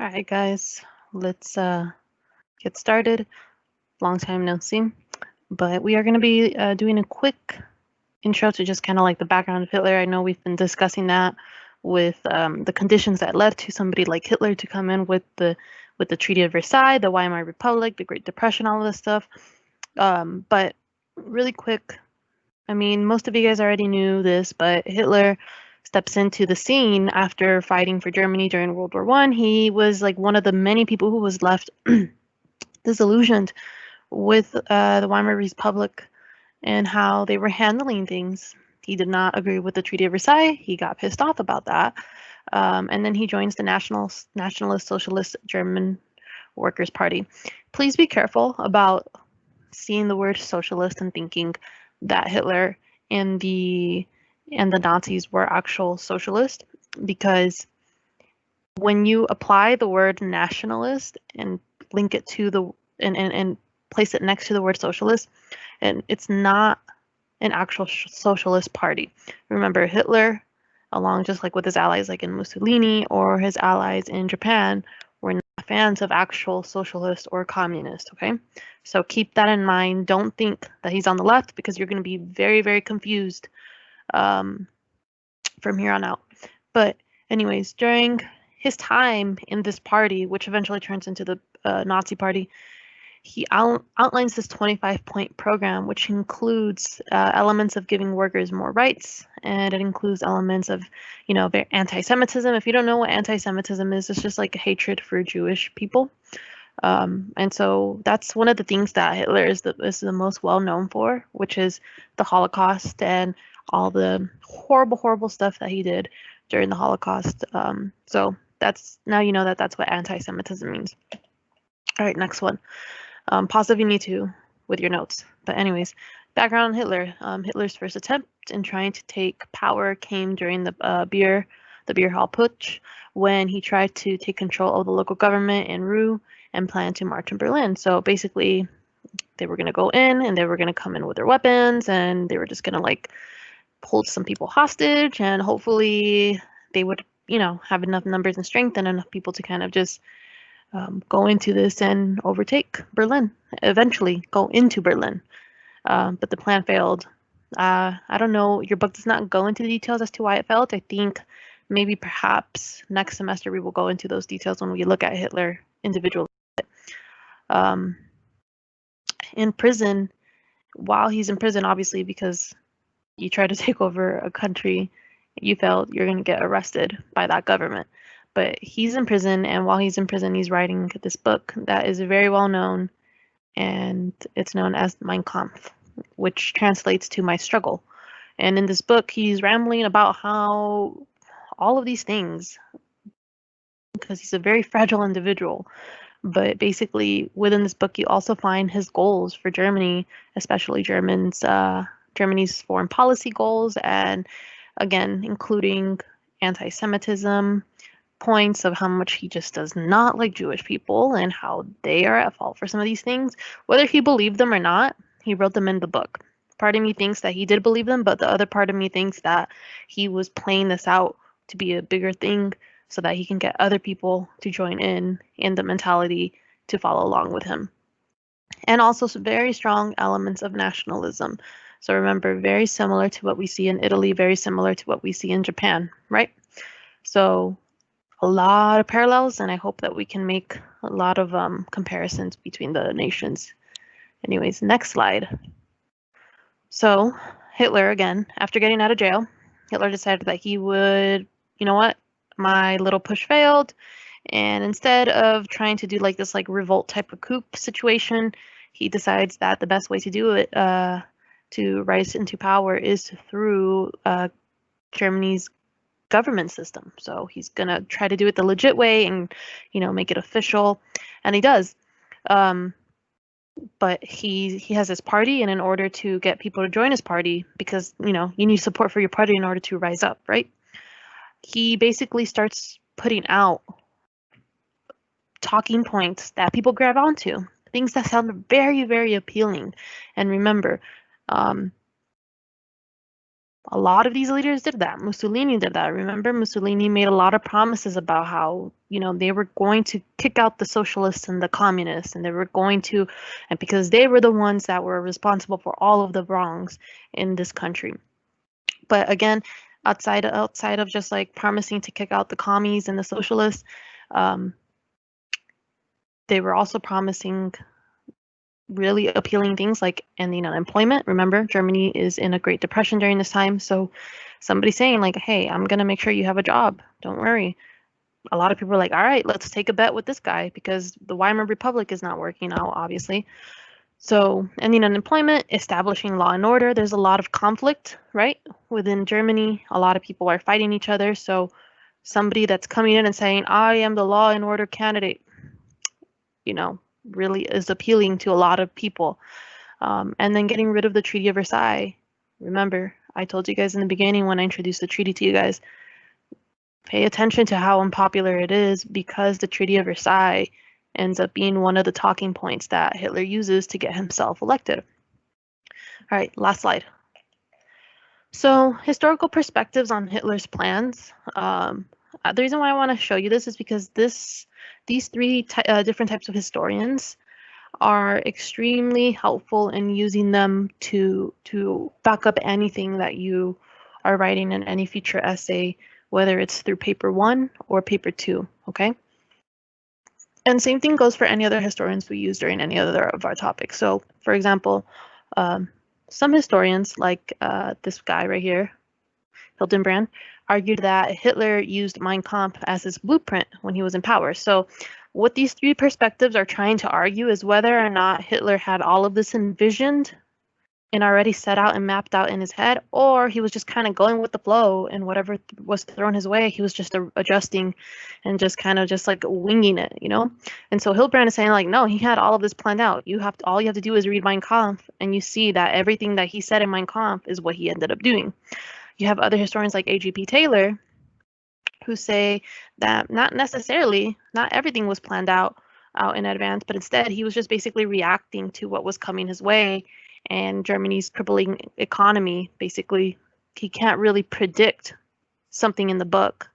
All right, guys, let's get started. Long time no see, but we are going to be doing a quick intro to just kind of like the background of Hitler. I know we've been discussing that with the conditions that led to somebody like Hitler to come in with the Treaty of Versailles, the Weimar Republic, the Great Depression, all of this stuff. But really quick, I mean, most of you guys already knew this, but Hitler steps into the scene after fighting for Germany during World War One. He was like one of the many people who was left disillusioned with the Weimar Republic and how they were handling things. He did not agree with the Treaty of Versailles. He got pissed off about that. And then he joins the Nationalist Socialist German Workers' Party. Please be careful about seeing the word socialist and thinking that Hitler and the Nazis were actual socialists, because when you apply the word nationalist and link it to the and place it next to the word socialist, and it's not an actual socialist party. Remember, Hitler, along just like with his allies like in Mussolini or his allies in Japan, were not fans of actual socialist or communist, okay? So keep that in mind. Don't think that he's on the left, because you're going to be very, very confused um, from here on out. But anyways, during his time in this party, which eventually turns into the Nazi party, he outlines this 25-point program, which includes elements of giving workers more rights, and it includes elements of, anti-Semitism. If you don't know what anti-Semitism is, it's just like a hatred for Jewish people. And so that's one of the things that Hitler is the most well known for, which is the Holocaust and all the horrible, horrible stuff that he did during the Holocaust. So that's, now you know that that's what anti-Semitism means. All right, next one. Pause if you need to with your notes. But anyways, background on Hitler. Hitler's first attempt in trying to take power came during the beer hall putsch, when he tried to take control of the local government in Ruhr and planned to march in Berlin. So basically, they were going to go in and they were going to come in with their weapons, and they were just going to like hold some people hostage, and hopefully they would, have enough numbers and strength and enough people to kind of just go into this and overtake Berlin, eventually go into Berlin. But the plan failed. I don't know, your book does not go into the details as to why it failed. I think maybe perhaps next semester we will go into those details when we look at Hitler individually. Um, in prison, while he's in prison, obviously, because you try to take over a country, you failed, you're going to get arrested by that government. But he's in prison, and while he's in prison, he's writing this book that is very well known, and it's known as Mein Kampf, which translates to My Struggle. And in this book, he's rambling about how all of these things, because he's a very fragile individual, but basically within this book, you also find his goals for Germany, especially Germany's foreign policy goals, and again, including anti-Semitism, points of how much he just does not like Jewish people and how they are at fault for some of these things. Whether he believed them or not, he wrote them in the book. Part of me thinks that he did believe them, but the other part of me thinks that he was playing this out to be a bigger thing so that he can get other people to join in the mentality to follow along with him. And also some very strong elements of nationalism. So remember, very similar to what we see in Italy, very similar to what we see in Japan, right? So a lot of parallels, and I hope that we can make a lot of comparisons between the nations. Anyways, next slide. So Hitler, again, after getting out of jail, Hitler decided that he would, you know what, my little push failed, and instead of trying to do like this like revolt type of coup situation, he decides that the best way to do it, to rise into power, is through Germany's government system. So he's gonna try to do it the legit way and, make it official, and he does. But he has his party, and in order to get people to join his party, because you need support for your party in order to rise up, right? He basically starts putting out talking points that people grab onto, things that sound very, very appealing. And remember, A lot of these leaders did that. Mussolini did that. Remember, Mussolini made a lot of promises about how, they were going to kick out the socialists and the communists, and they were going to, and because they were the ones that were responsible for all of the wrongs in this country. But again, outside of just like promising to kick out the commies and the socialists, they were also promising really appealing things like ending unemployment. Remember, Germany is in a Great Depression during this time. So somebody saying like, hey, I'm going to make sure you have a job. Don't worry. A lot of people are like, all right, let's take a bet with this guy because the Weimar Republic is not working out, obviously. So ending unemployment, establishing law and order. There's a lot of conflict, right? Within Germany, a lot of people are fighting each other. So somebody that's coming in and saying, I am the law and order candidate, really is appealing to a lot of people. And then getting rid of the Treaty of Versailles. Remember, I told you guys in the beginning when I introduced the treaty to you guys, pay attention to how unpopular it is because the Treaty of Versailles ends up being one of the talking points that Hitler uses to get himself elected. All right, last slide. So historical perspectives on Hitler's plans. The reason why I want to show you this is because these three different types of historians are extremely helpful in using them to back up anything that you are writing in any future essay, whether it's through paper 1 or paper 2, okay? And same thing goes for any other historians we use during any other of our topics. So, for example, some historians, like this guy right here, Hildenbrand, argued that Hitler used Mein Kampf as his blueprint when he was in power. So what these three perspectives are trying to argue is whether or not Hitler had all of this envisioned and already set out and mapped out in his head, or he was just kind of going with the flow and whatever was thrown his way, he was just adjusting and just kind of just like winging it, And so Hildebrand is saying like, no, he had all of this planned out. All you have to do is read Mein Kampf and you see that everything that he said in Mein Kampf is what he ended up doing. You have other historians like A.G.P. Taylor who say that not everything was planned out in advance, but instead he was just basically reacting to what was coming his way and Germany's crippling economy. Basically, he can't really predict something in the book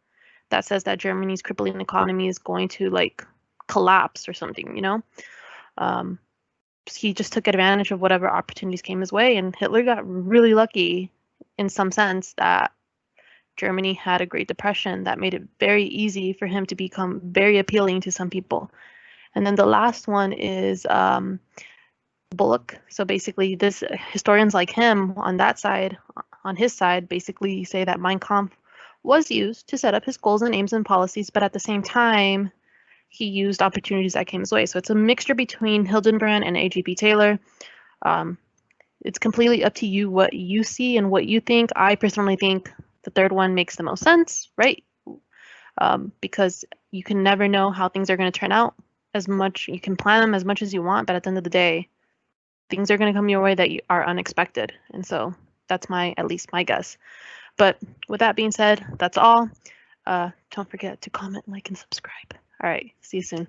that says that Germany's crippling economy is going to like collapse or something, he just took advantage of whatever opportunities came his way, and Hitler got really lucky in some sense that Germany had a Great Depression that made it very easy for him to become very appealing to some people. And then the last one is Bullock. So basically, this historians like him on his side, basically say that Mein Kampf was used to set up his goals and aims and policies, but at the same time, he used opportunities that came his way. So it's a mixture between Hildenbrand and A.G.P. Taylor. It's completely up to you what you see and what you think. I personally think the third one makes the most sense, right? Because you can never know how things are going to turn out. You can plan them as much as you want, but at the end of the day, things are going to come your way that are unexpected. And so that's at least my guess. But with that being said, that's all. Don't forget to comment, like, and subscribe. All right, see you soon.